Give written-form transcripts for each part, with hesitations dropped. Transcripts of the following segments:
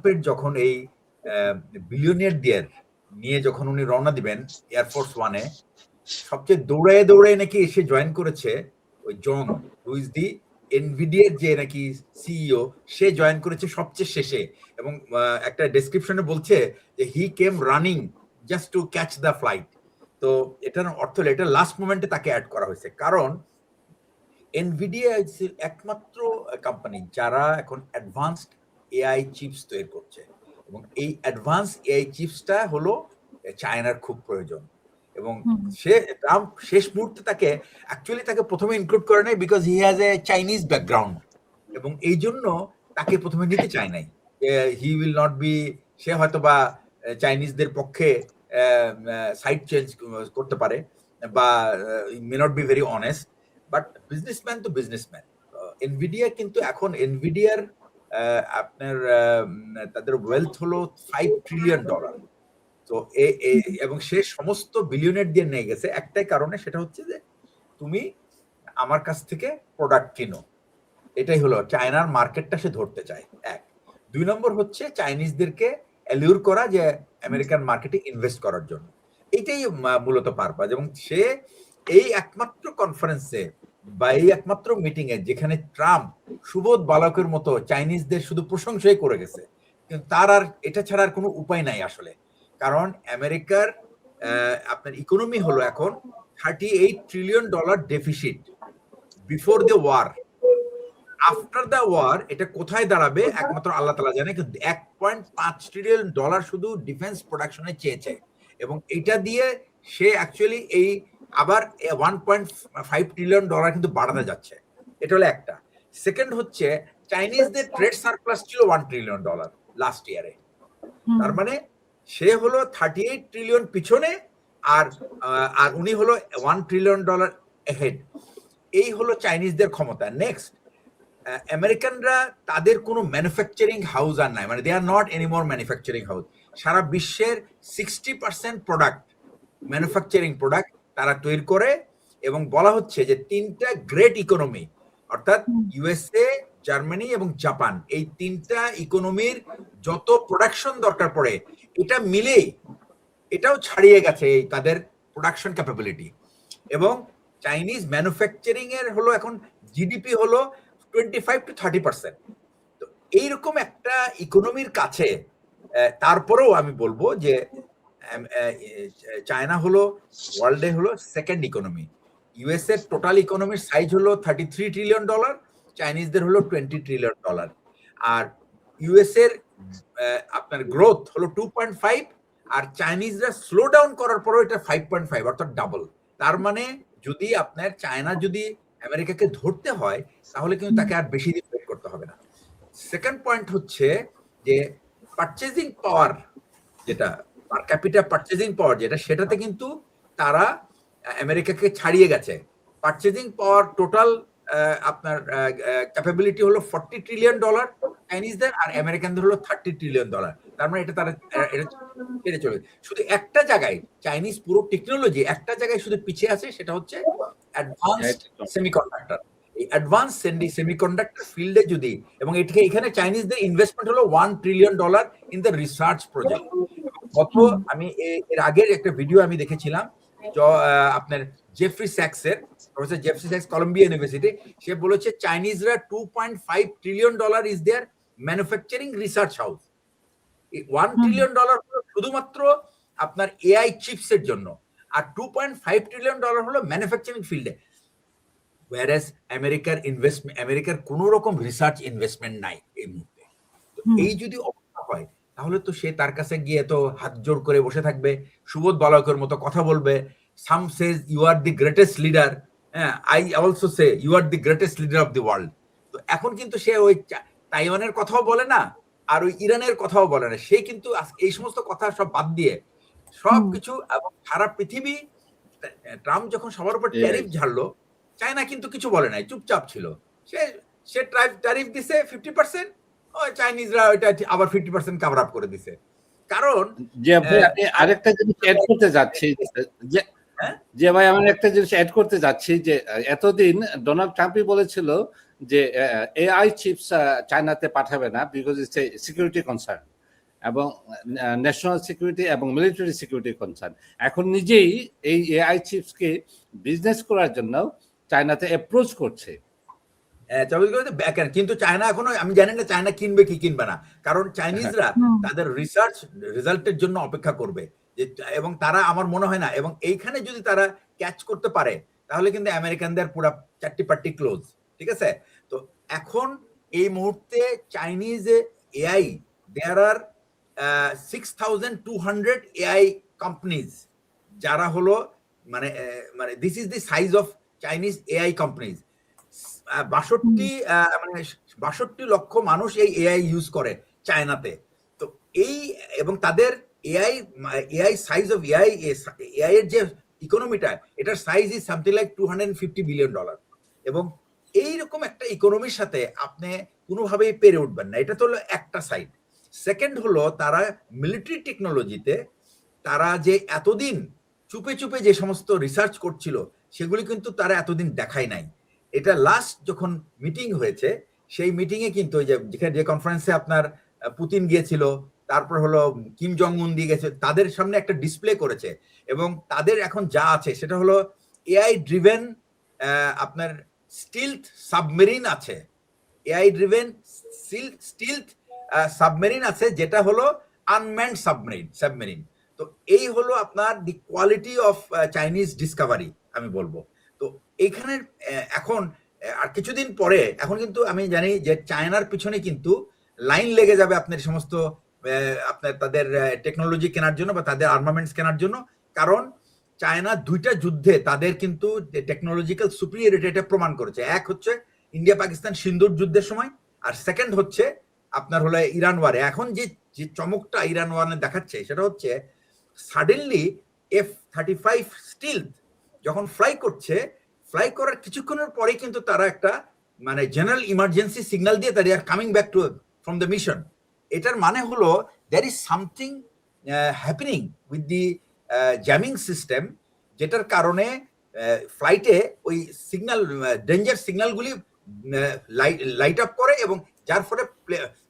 ট্রাম্পের যখন এই বিলিয়নিয়ারদের নিয়ে যখন উনি রওনা দিবেন এয়ারফোর্স ওয়ানে, সবচেয়ে দৌড়ায় দৌড়ায় নাকি এসে জয়েন করেছে ওই জং, হু ইজ দি এনভিডিয়ার যে নাকি সিইও, সে জয়েন করেছে সবচেয়ে শেষে। এবং একটা ডেসক্রিপশনে বলছে যে he came running just to catch the flight. তো এটার অর্থ হলো এটা লাস্ট মোমেন্টে তাকে অ্যাড করা হয়েছে, কারণ এনভিডিয়া একমাত্র কোম্পানি যারা এখন অ্যাডভান্সড এআই চিপস তৈরি করছে, এবং এই অ্যাডভান্স এআই চিপসটা হলো চায়নার খুব প্রয়োজন। এবং সে ট্রাম্প শেষ মুহূর্তে তাকে অ্যাকচুয়ালি তাকে প্রথমে ইনক্লুড করে নাই because he has a Chinese background, এবং এই জন্য তাকে প্রথমে নিতে চায় নাই। হি উইল নট বি, সে হয়তো বা চাইনিজদের পক্ষে সাইড চেঞ্জ করতে পারে বা may not be very honest, but businessman তো বিজনেসম্যান। এনভিডিয়া কিন্তু এখন এনভিডিয়ার আপনার তাদের ওয়েলথ হলো $5 ট্রিলিয়ন। তো এবং সে সমস্ত বিলিয়নের দিয়ে নিয়ে গেছে একটাই কারণে, সেটা হচ্ছে যে তুমি আমার কাছ থেকে প্রোডাক্ট কিনো। এটাই হলো চায়নার মার্কেটটা সে ধরতে চায়, এক। দুই নম্বর হচ্ছে চাইনিজদেরকে অ্যালিউর করা যে আমেরিকান মার্কেটে ইনভেস্ট করার জন্য। এটাই মূলত পারপাস। এবং সে এই একমাত্র কনফারেন্সে বা এই একমাত্র মিটিং এ যেখানে ট্রাম্প সুবোধ বালকের মতো চাইনিজদের শুধু প্রশংসাই করে গেছে, কিন্তু তার আর এটা ছাড়া আর কোনো উপায় নাই আসলে। কারণ আমেরিকার আপনার ইকোনমি হলো এখন $38 trillion deficit before the war. After the war এটা কোথায় দাঁড়াবে একমাত্র আল্লাহ তাআলা জানে, কিন্তু $1.5 ট্রিলিয়ন শুধু ডিফেন্স প্রোডাকশনে চেয়েছে, এবং এটা দিয়ে সে অ্যাকচুয়ালি এই আবার $1.5 ট্রিলিয়ন কিন্তু বাড়াতে যাচ্ছে। এটা হলো একটা। সেকেন্ড হচ্ছে চাইনিজদের ট্রেড সারপ্লাস ছিল $1 ট্রিলিয়ন লাস্ট ইয়ারে। তার মানে সে হলো $38 ট্রিলিয়ন পিছনে, আর উনি হলো $1 ট্রিলিয়ন হেড। এই হলো চাইনিজদের ক্ষমতা। নেক্সট, আমেরিকানরা তাদের কোনো ম্যানুফ্যাকচারিং হাউস আর নাই, মানে they are not anymore manufacturing house. সারা বিশ্বের 60% প্রোডাক্ট, ম্যানুফ্যাকচারিং প্রোডাক্ট তারা তৈরি করে, এবং বলা হচ্ছে যে 3টা গ্রেট ইকোনমি, অর্থাৎ ইউএসএ, জার্মানি এবং জাপান, এই 3টা ইকোনমির যত প্রোডাকশন দরকার পড়ে এটা মিলেই এটাও ছাড়িয়ে গেছে তাদের প্রোডাকশন ক্যাপাবিলিটি। এবং চাইনিজ ম্যানুফ্যাকচারিং এর হলো এখন জিডিপি হলো 25-30%। তো এইরকম একটা ইকোনমির কাছে তারপরেও আমি বলবো যে চায়না হলো ওয়ার্ল্ডে হলো সেকেন্ড ইকোনমি। ইউএস এর টোটাল ইকোনমির সাইজ হলো $33 ট্রিলিয়ন, চাইনিজদের হলো $20 ট্রিলিয়ন। আর ইউএস এর আপনার গ্রোথ হলো 2.5, আর চাইনিজরা স্লো ডাউন করার পরও এটা 5.5, অর্থাৎ ডাবল। তার মানে যদি আপনার চায়না যদি আমেরিকাকে ধরতে হয় তাহলে কিন্তু তাকে আর বেশি দিন ওয়েট করতে হবে না। সেকেন্ড পয়েন্ট হচ্ছে যে পারচেজিং পাওয়ার, যেটা পার ক্যাপিটা পারচেজিং পাওয়ার যেটা, সেটাতে কিন্তু তারা আমেরিকাকে ছাড়িয়ে গেছে। পারচেজিং পাওয়ার টোটাল আপনার ক্যাপাবিলিটি হলো $40 ট্রিলিয়ন চাইনিজদের, আর আমেরিকানদের হলো $30 ট্রিলিয়ন। তার মানে এটা তারা ছেড়ে চলে। শুধু একটা জায়গায় চাইনিজ পুরো টেকনোলজি একটা জায়গায় শুধু পিছিয়ে আছে, সেটা হচ্ছে অ্যাডভান্সড সেমিকন্ডাক্টর। এই অ্যাডভান্স সেমিকন্ডাক্টর ফিল্ডে যদি, এবং এখানে চাইনিজদের ইনভেস্টমেন্ট হলো $1 trillion in the research project. গত আমি এর আগের একটা ভিডিও আমি দেখেছিলাম আপনার জেফ্রি স্যাক্সের, প্রফেসর জেফ্রি স্যাক্স, কলম্বিয়া ইউনিভার্সিটি, সে বলেছে চাইনিজরা $2.5 trillion is their manufacturing research house. $1 trillion শুধুমাত্র আপনার এআই চিপস এর জন্য, আর $2.5 ট্রিলিয়ন হলো ম্যানুফ্যাকচারিং ফিল্ডে। whereas আমেরিকার ইনভেস্টমেন্ট, আমেরিকার কোনো রকম রিসার্চ ইনভেস্টমেন্ট নাই এই মুহূর্তে। এই যদি অবস্থা হয় তাহলে তো সে তার কাছে গিয়ে তো হাত জোড় করে বসে থাকবে, সুবোধ বালকের মতো কথা বলবে। Some says you are the greatest leader, হ্যাঁ, I also say you are the greatest leader of the world. তো এখন কিন্তু সে ওই তাইওয়ানের কথাও বলে না, আর ওই ইরানের কথাও বলে না। সে কিন্তু এই সমস্ত কথা সব বাদ দিয়ে সবকিছু, সারা পৃথিবী, ট্রাম্প যখন সবার উপর ট্যারিফ ঝাড়লো, চায়না কিন্তু কিছু বলে নাই, চুপচাপ ছিল। সে ট্যারিফ দিছে 50%, চাইনিজরা ওইটা আবার 50% কভার আপ করে দিছে। কারণ যে ভাই আমি আরেকটা জিনিস অ্যাড করতে যাচ্ছি, যে ভাই আমি একটা জিনিস অ্যাড করতে যাচ্ছি, যে এতদিন ডোনাল্ড ট্রাম্পই বলেছিল যে এআই চিপস চায়নাতে পাঠাবে না because it's a security concern. এবং ন্যাশনাল সিকিউরিটি এবং মিলিটারি সিকিউরিটি কনসার্ন। এখন নিজেই এই এআই চিপসকে বিজনেস করার জন্য চায়নাতে অ্যাপ্রোচ করছে। কিন্তু চায়না এখনো, আমি জানি না চায়না কিনবে কি কিনবে না, কারণ চাইনিজরা তাদের রিসার্চ রেজাল্টের জন্য অপেক্ষা করবে এবং তারা, আমার মনে হয় না, এবং এইখানে যদি তারা ক্যাচ করতে পারে তাহলে কিন্তু আমেরিকানদের পুরো চারটি পার্টি ক্লোজ, ঠিক আছে? তো এখন এই মুহূর্তে চাইনিজ এআই, দেয়ার আর 6,200 এআই কোম্পানিজ, যারা হলো মানে মানে this is the size of Chinese AI companies. 62 লক্ষ মানুষ এই এআই ইউজ করে চায়নাতে। তো এই, এবং তাদের এআই সাইজ অফ এআই এর যে ইকোনমিটা, এটার size is something like $250 billion. এবং এইরকম একটা ইকোনমির সাথে আপনি কোনোভাবেই পেরে উঠবেন না। এটা তো হলো একটা সাইড। সেকেন্ড হলো, তারা মিলিটারি টেকনোলজিতে তারা যে এতদিন চুপে চুপে যে সমস্ত রিসার্চ করছিল সেগুলি কিন্তু তারা এতদিন দেখায় নাই। এটা লাস্ট যখন মিটিং হয়েছে, সেই মিটিংয়ে কিন্তু যে কনফারেন্সে আপনার পুতিন গিয়েছিল, তারপর হলো কিম জং উন দিয়ে গেছে, তাদের সামনে একটা ডিসপ্লে করেছে। এবং তাদের এখন যা আছে সেটা হলো এআই ড্রিভেন আপনার স্টিলথ সাবমেরিন আছে, এআই ড্রিভেন স্টিলথ সাবমেরিন আছে, যেটা হলো আনম্যান্ড সাবমেরিন। তো এই হলো আপনার দি কোয়ালিটি অফ চাইনিজ ডিসকভারি, আমি বলবো। তো এইখানে এখন আর কিছুদিন পরে, এখন কিন্তু আমি জানি যে চায়নার পিছনে কিন্তু লাইন লেগে যাবে আপনার সমস্ত আপনার তাদের টেকনোলজি কেনার জন্য বা তাদের আর্মামেন্টস কেনার জন্য। কারণ চায়না দুইটা যুদ্ধে তাদের কিন্তু টেকনোলজিক্যাল সুপিরিয়রিটি এটা প্রমাণ করেছে। এক হচ্ছে ইন্ডিয়া পাকিস্তান সিন্ধুর যুদ্ধের সময়, আর সেকেন্ড হচ্ছে আপনার হলো ইরান ওয়ারে। এখন যে চমকটা ইরান ওয়ারে দেখাচ্ছে সেটা হচ্ছে সাডেনলি F-35 স্টিলথ যখন ফ্লাই করার কিছুক্ষণের পরে কিন্তু তারা একটা মানে জেনারেল ইমার্জেন্সি সিগন্যাল দিয়ে তারা আর coming back to from the mission. এটার মানে হলো there is something happening with the jamming system, যেটার কারণে ফ্লাইটে ওই সিগন্যাল, ডেঞ্জার সিগন্যালগুলি লাইট আপ করে, এবং যার ফলে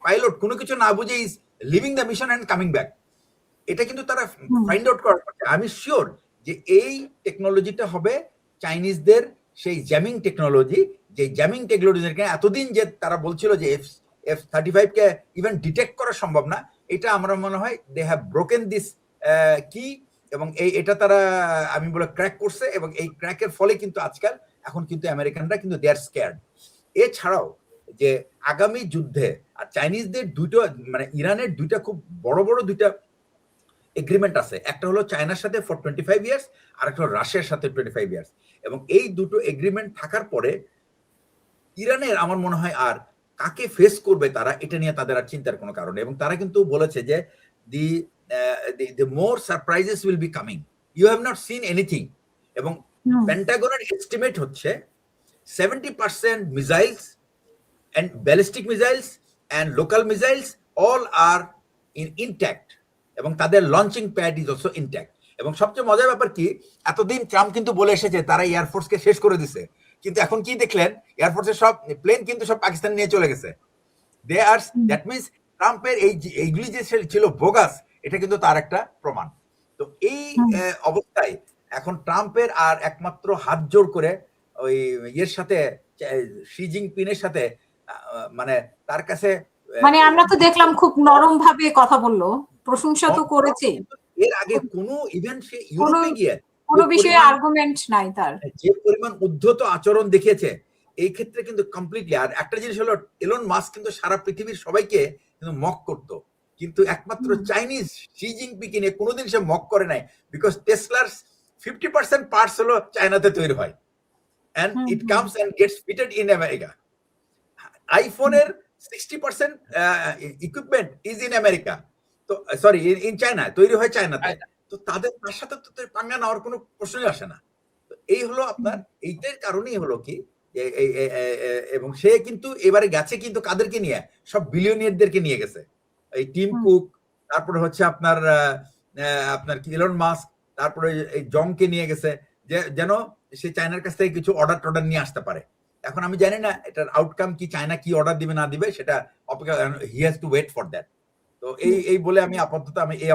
পাইলট কোনো কিছু না বুঝে is leaving the mission and coming back. এটা কিন্তু তারা ফাইন্ড আউট করার পর আমি শিওর যে এই টেকনোলজিটা হবে চাইনিজদের সেই জ্যামিং টেকনোলজি, যে জ্যামিং টেকনোলজি এতদিন যে তারা বলছিল যে F-35 কে ইভেন ডিটেক্ট করা সম্ভব না, এটা আমার মনে হয় দে হ্যাভ ব্রোকেন দিস কি, এবং এটা তারা আমি বলে ক্র্যাক করছে, এবং এই ক্র্যাকের ফলে কিন্তু আজকাল এখন কিন্তু আমেরিকানরা কিন্তু দে আর স্কেয়ার্ড। এছাড়াও যে আগামী যুদ্ধে আর চাইনিজদের দুটো মানে ইরানের দুইটা খুব বড় বড় দুইটা এগ্রিমেন্ট আছে, একটা হলো চায়নার সাথে ফর 25 ইয়ার্স, আর একটা হলো রাশিয়ার সাথে 25 ইয়ার্স। এবং এই দুটো এগ্রিমেন্ট থাকার পরে ইরানের আমার মনে হয় আর কাকে ফেস করবে তারা, এটা নিয়ে তাদের আর চিন্তার কোনো কারণ নেই। এবং তারা কিন্তু বলেছে যে the more surprises will be coming, you have not seen anything। এবং পেন্টাগনের এস্টিমেট হচ্ছে 70% missiles and ballistic missiles and local missiles all are intact, এবং তাদের launching pad is also intact. এবং সবচেয়ে মজার ব্যাপার কি, এতদিন ট্রাম্প কিন্তু বলে এসেছে তারা এয়ারফোর্সকে শেষ করে দিছে, কিন্তু এখন কি দেখলেন, এয়ারফোর্সের সব প্লেন কিন্তু সব পাকিস্তান নিয়ে চলে গেছে। দে আর, দ্যাট মিনস ট্রাম্পের এইগুলি যে ছিল বোগাস, এটা কিন্তু তার একটা প্রমাণ। তো এই অবস্থায় এখন ট্রাম্পের আর একমাত্র হাত জোড় করে ওই ইয়ের সাথে, শি জিনপিংয়ের সাথে, মানে তার কাছে, মানে আমরা তো দেখলাম খুব নরম ভাবে কথা বললো, প্রশংসা তো করেছে। এর আগে কোনো ইভেন্ট সে ইউরোপে গিয়ে কোনো বিষয়ে আর্গুমেন্ট নাই তার, যে পরিমাণ উদ্ধত আচরণ দেখিয়েছে এই ক্ষেত্রে কিন্তু কমপ্লিটলি। আর একটা জিনিস হলো, এলন মাস্ক কিন্তু সারা পৃথিবীর সবাইকে কিন্তু মক করতো, কিন্তু একমাত্র চাইনিজ শি জিনপিংকে নিয়ে কোনোদিন সে মক করে নাই, বিকজ টেসলার 50% পার্টস হলো চায়নাতে তৈরি হয়, and it comes and gets fitted in America. আইফোনের 60% ইকুইপমেন্ট ইজ ইন আমেরিকা, তো সরি ইন চায়না, তৈরি হয় চায়নাতে। তো তাদের তার সাথে তো পাঙ্গা নেওয়ার কোনো প্রশ্নই আসে না। তো এই হলো আপনার, এইটার কারণেই হলো কি, এবং সে কিন্তু এবারে গেছে কিন্তু কাদেরকে নিয়ে, সব বিলিয়নিয়ারদেরকে নিয়ে গেছে, এই টিম কুক, তারপরে হচ্ছে আপনার আপনার কি এলন মাস্ক, তারপরে এই জংকে নিয়ে গেছে, যে যেন সে চায়নার কাছ থেকে কিছু অর্ডার নিয়ে আসতে পারে। এখন আমি জানি না এটার আউটকাম কি, চায়না কি অর্ডার দিবে না দিবে সেটা অপেক্ষা, he has to wait for that. তো এই বলে আমি আপাতত আমি এই